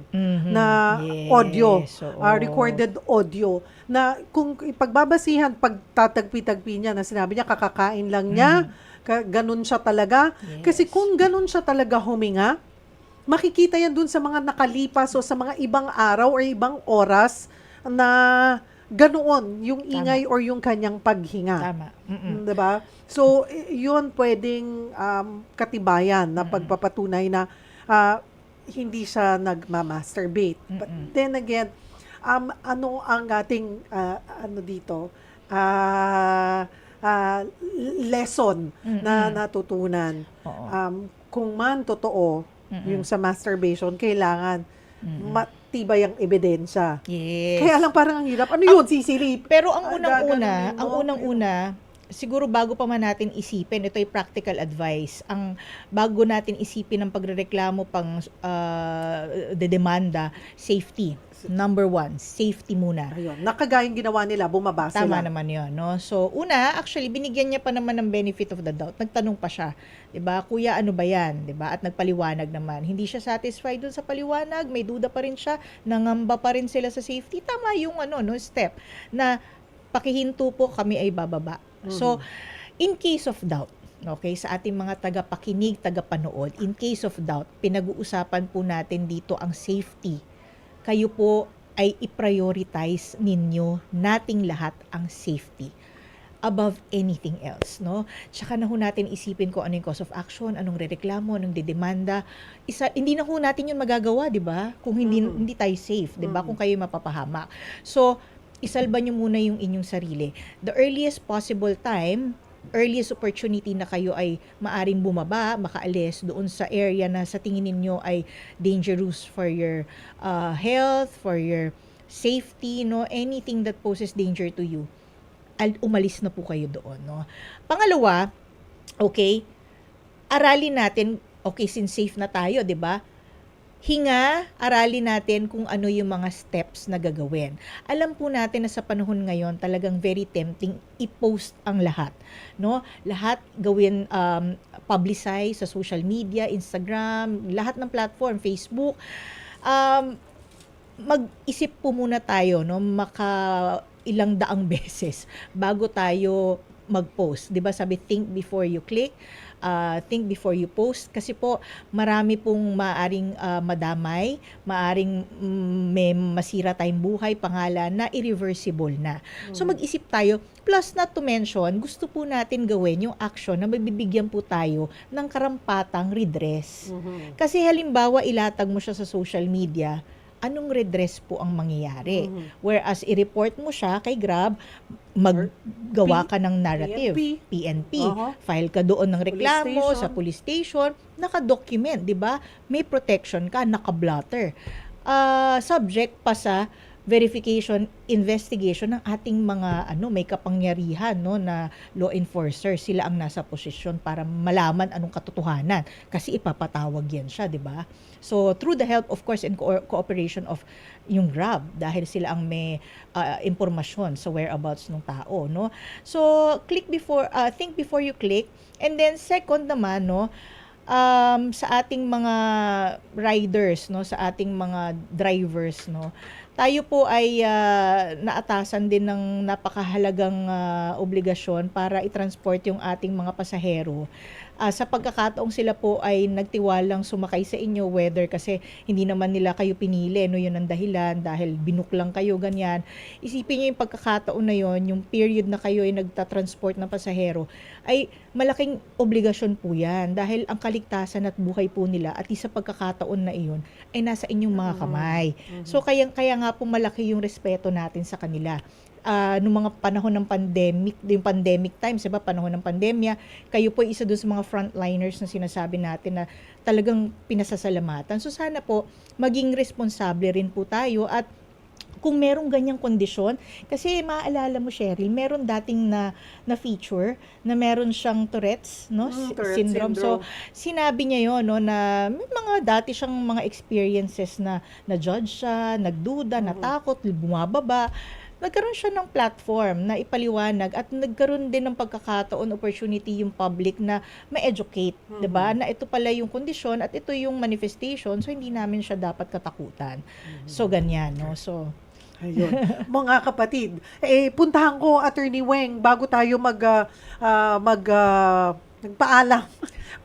S1: na
S2: Yes,
S1: audio,
S2: oo.
S1: recorded audio na kung ipagbabasihan, pagtatagpi-tagpi niya na sinabi niya kakakain lang niya, ganun siya talaga.
S2: Yes.
S1: Kasi kung ganun siya talaga huminga, makikita yan dun sa mga nakalipas o sa mga ibang araw or ibang oras na ganoon yung ingay or yung kanyang paghinga.
S2: Tama.
S1: Diba? So, yun pwedeng katibayan na pagpapatunay na hindi siya nagmamasturbate. But then again, ano ang ating dito? Lesson na natutunan. Kung man totoo yung sa masturbation, kailangan matibay ang ebidensya.
S2: Yes.
S1: Kaya lang parang ang hirap. Ano yun, sisilip?
S2: Pero ang
S1: Gaganunin
S2: unang-una, siguro bago pa man natin isipin, ito ay practical advice. Bago natin isipin ang pagrereklamo pang demanda, safety. Number 1, safety muna.
S1: Ayun, nakagayang ginawa nila, bumaba sila.
S2: Tama naman yun, So, una, actually, binigyan niya pa naman ng benefit of the doubt. Nagtanong pa siya, 'di ba? Kuya, ano ba 'yan, 'di ba? At nagpaliwanag naman. Hindi siya satisfied dun sa paliwanag, may duda pa rin siya, nangamba pa rin sila sa safety. Tama yung step na pakihinto po, kami ay bababa. So, in case of doubt, okay, sa ating mga tagapakinig, tagapanood, in case of doubt, pinag-uusapan po natin dito ang safety. Kayo po ay i-prioritize ninyo nating lahat ang safety above anything else, Tsaka na ho natin isipin ko ano yung cause of action, anong rereklamo, anong dedemanda. Hindi na ho natin yun magagawa, 'di ba? Kung hindi tayo safe, 'di ba? Kung kayo mapapahamak. So, isalba niyo muna yung inyong sarili. The earliest possible time, earliest opportunity na kayo ay maaring bumaba, makaalis doon sa area na sa tingin ninyo ay dangerous for your health, for your safety, anything that poses danger to you, umalis na po kayo doon, Pangalawa, okay, aralin natin, okay, since safe na tayo, 'di ba? Hinga, aralin natin kung ano yung mga steps na gagawin. Alam po natin na sa panahon ngayon, talagang very tempting i-post ang lahat, Lahat gawin, publicize sa social media, Instagram, lahat ng platform, Facebook. Mag-isip po muna tayo, ilang daang beses bago tayo mag-post. 'Di ba sabi, think before you click, think before you post, kasi po marami pong maaring madamay, maaring may masira tayong buhay, pangalan na irreversible na. So mag-isip tayo, plus not to mention, gusto po natin gawin yung action na mabibigyan po tayo ng karampatang redress. Kasi halimbawa ilatag mo siya sa social media, anong redress po ang mangyayari? Whereas i-report mo siya kay Grab, maggawa ka ng narrative, PNP, file ka doon ng reklamo sa police station, naka-document, 'di ba? May protection ka, naka-blotter. subject pa sa verification, investigation ng ating mga may kapangyarihan na law enforcers. Sila ang nasa posisyon para malaman anong katotohanan kasi ipapatawag yan siya, 'di ba? So through the help of course and cooperation of yung Grab dahil sila ang may impormasyon sa whereabouts ng tao, no? So think before you click. And then second naman, sa ating mga riders, sa ating mga drivers, tayo po ay naatasan din ng napakahalagang obligasyon para i-transport yung ating mga pasahero. Sa pagkakataong sila po ay nagtiwalang sumakay sa inyo, whether kasi hindi naman nila kayo pinili, yun ang dahilan, dahil binook lang kayo, ganyan. Isipin niyo yung pagkakataon na yun, yung period na kayo ay nagta-transport ng pasahero, ay malaking obligasyon po yan, dahil ang kaligtasan at buhay po nila, at isa pagkakataon na iyon, ay nasa inyong mga kamay. So kaya nga po malaki yung respeto natin sa kanila. Nung mga panahon ng pandemic, yung pandemic times, diba, panahon ng pandemya, kayo po isa doon sa mga frontliners na sinasabi natin na talagang pinasasalamatan. So sana po maging responsable rin po tayo, at kung merong ganyang kondisyon, kasi maaalala mo, Cheryl, meron dating na feature na meron siyang Tourette's,
S1: Tourette
S2: syndrome. So sinabi niya yon, na may mga dati siyang mga experiences na judge siya, nagduda, natakot, bumababa. Nagkaroon siya ng platform na ipaliwanag, at nagkaroon din ng pagkakataon, opportunity yung public na ma-educate, 'di ba? Na ito pala yung kondisyon at ito yung manifestation, so hindi namin siya dapat katakutan. So ganyan, So
S1: Ayun. Mga kapatid, puntahan ko Attorney Weng bago tayo nagpaalam.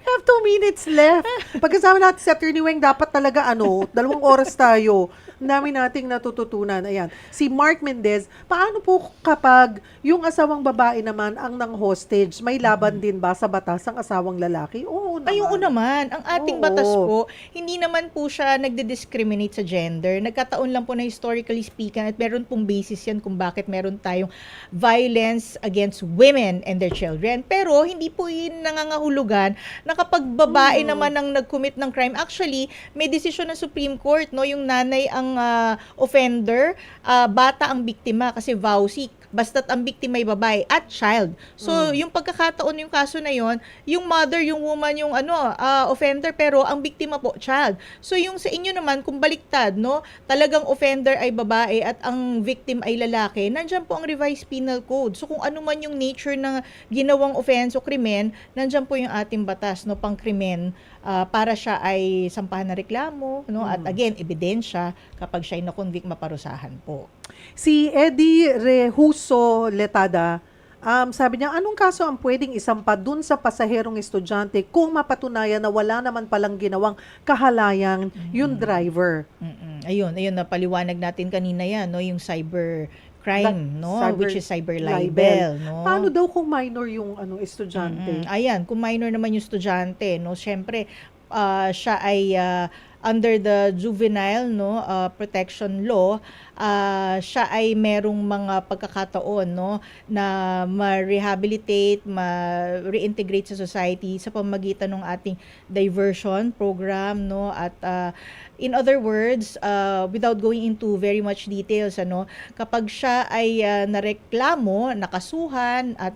S1: We have 2 minutes left. Pagkasama natin si Attorney Weng, dapat talaga 2 oras tayo. Ang dami nating natututunan. Ayan. Si Mark Mendez, paano po kapag yung asawang babae naman ang nang hostage, may laban din ba sa batas ang asawang lalaki? Oo naman.
S2: Ay, oo naman. Ang ating
S1: Oo.
S2: batas po, hindi naman po siya nagde-discriminate sa gender. Nagkataon lang po na historically speaking, at meron pong basis yan kung bakit meron tayong violence against women and their children. Pero hindi po yun nangangahulugan na kapag babae naman ang nag-commit ng crime, actually, may desisyon ng Supreme Court, yung nanay ang offender, bata ang biktima kasi vowsy. Basta't ang biktima ay babae at child. So, yung pagkakataon yung kaso na yon, yung mother, yung woman, yung offender, pero ang biktima po, child. So, yung sa inyo naman, kung baliktad, talagang offender ay babae at ang victim ay lalaki, nandiyan po ang revised penal code. So, kung ano man yung nature ng ginawang offense o krimen, nandiyan po yung ating batas, pang-krimen, para siya ay sampahan na reklamo, at again, ebidensya, kapag siya ay na-convict, maparusahan po.
S1: Si Eddie Rehuso Letada, sabi niya, anong kaso ang pwedeng isampa dun sa pasaherong estudyante kung mapatunayan na wala naman palang ginawang kahalayan yung driver?
S2: Ayun, napaliwanag natin kanina yan, yung cyber crime, which is cyber libel,
S1: Paano daw kung minor yung estudyante?
S2: Ayan, kung minor naman yung estudyante, syempre, siya ay under the juvenile protection law, siya ay merong mga pagkakataon na ma-rehabilitate, ma-reintegrate sa society sa pamamagitan ng ating diversion program, at in other words, without going into very much details, kapag siya ay nareklamo, nakasuhan at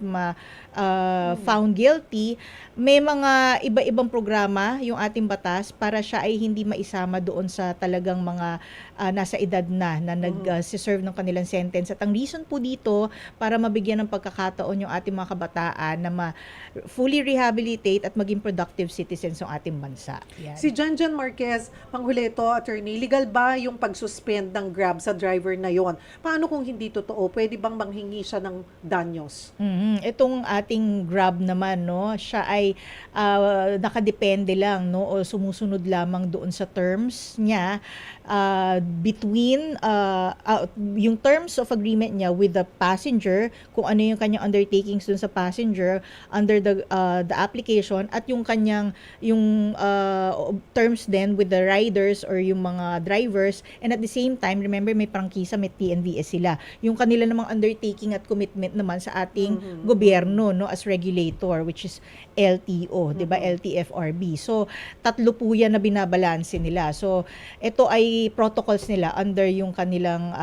S2: found guilty, may mga iba-ibang programa yung ating batas para siya ay hindi maisama doon sa talagang mga nasa edad na nag-serve ng kanilang sentence. At ang reason po dito, para mabigyan ng pagkakataon yung ating mga kabataan na fully rehabilitate at maging productive citizens ng ating bansa. Yan.
S1: Si Janjan Marquez, panghuli ito, attorney, legal ba yung pag-suspend ng Grab sa driver na yon? Paano kung hindi totoo? Pwede bang manghingi siya ng danyos?
S2: Itong ating Grab naman, siya ay nakadepende lang, o sumusunod lamang doon sa terms niya between yung terms of agreement niya with the passenger, kung ano yung kanyang undertakings dun sa passenger under the application, at yung kanyang terms then with the riders or yung mga drivers, and at the same time, remember may prangkisa, may TNVS sila. Yung kanila namang undertaking at commitment naman sa ating gobyerno, no, as regulator, which is LTO, 'di ba? LTFRB. So, tatlo po 'yan na binabalanse nila. So, ito ay protocols nila under yung kanilang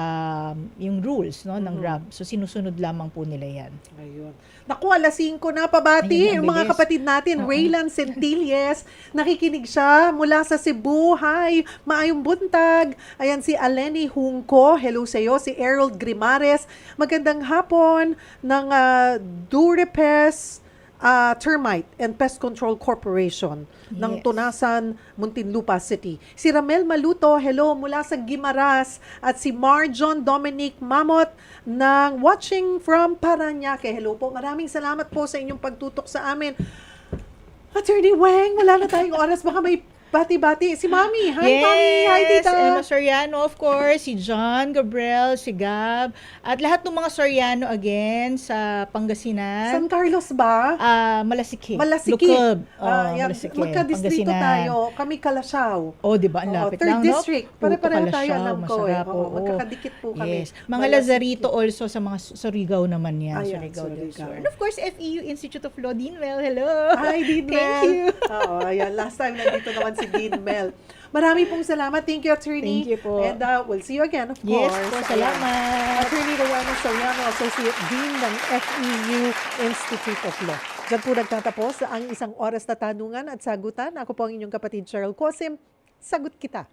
S2: yung rules, no, ng Grab. So, sinusunod lamang po nila 'yan.
S1: Ayun. Naku, alas 5 na, pabati.
S2: Ayun, ang
S1: Yung mga
S2: bilis.
S1: kapatid natin, Raylan Centilles, nakikinig siya mula sa Cebu. Hi, maayong buntag. Ayan si Aleni Hungko, hello sa iyo. Si Errol Grimares, magandang hapon ng Durepes Termite and Pest Control Corporation ng
S2: Yes.
S1: Tunasan, Muntinlupa City. Si Ramel Maluto, hello, mula sa Guimaras. At si Marjon Dominic Mamot ng Watching from Paranaque. Hello po, maraming salamat po sa inyong pagtutok sa amin. Attorney Weng, wala na tayong oras. Baka may bati-bati. Si Mami. Hi, Mami. Hi, Tita.
S2: Emma Soriano, of course, si John Gabriel, si Gab, at lahat ng mga Soriano again sa Pangasinan.
S1: San Carlos ba?
S2: Malasiki.
S1: Malasiki.
S2: Lukob.
S1: Yan.
S2: Malasiki.
S1: Magka-distrito
S2: Pangasinan.
S1: tayo. Kami Kalasyaw.
S2: Oh, di ba? Ang
S1: Oo,
S2: lapit
S1: third
S2: lang, no?
S1: district. Pare-pareho
S2: Puto,
S1: tayo,
S2: Kalasyaw,
S1: alam ko eh.
S2: masarap,
S1: Oo,
S2: oo.
S1: magkakadikit po kami.
S2: Yes. Mga
S1: Malasiki.
S2: Lazarito also sa mga Surigao naman yan.
S1: Ayan,
S2: Surigao del
S1: Surigao.
S2: Sur. And of course, FEU Institute of Law, Dinwell. Hello.
S1: Hi, Dean Mel.
S2: Thank you.
S1: Oo, ayan. Last time nandito naman si Dean Mel. Marami pong salamat. Thank you, Attorney.
S2: Thank you po.
S1: And we'll see you again, of
S2: Yes
S1: course.
S2: po,
S1: Ayan.
S2: salamat.
S1: Attorney Rowena Soriano, Associate Dean ng FEU Institute of Law. Diyan po nagtatapos ang isang oras na tanungan at sagutan. Ako po ang inyong kapatid Cheryl Cosim. Sagot kita.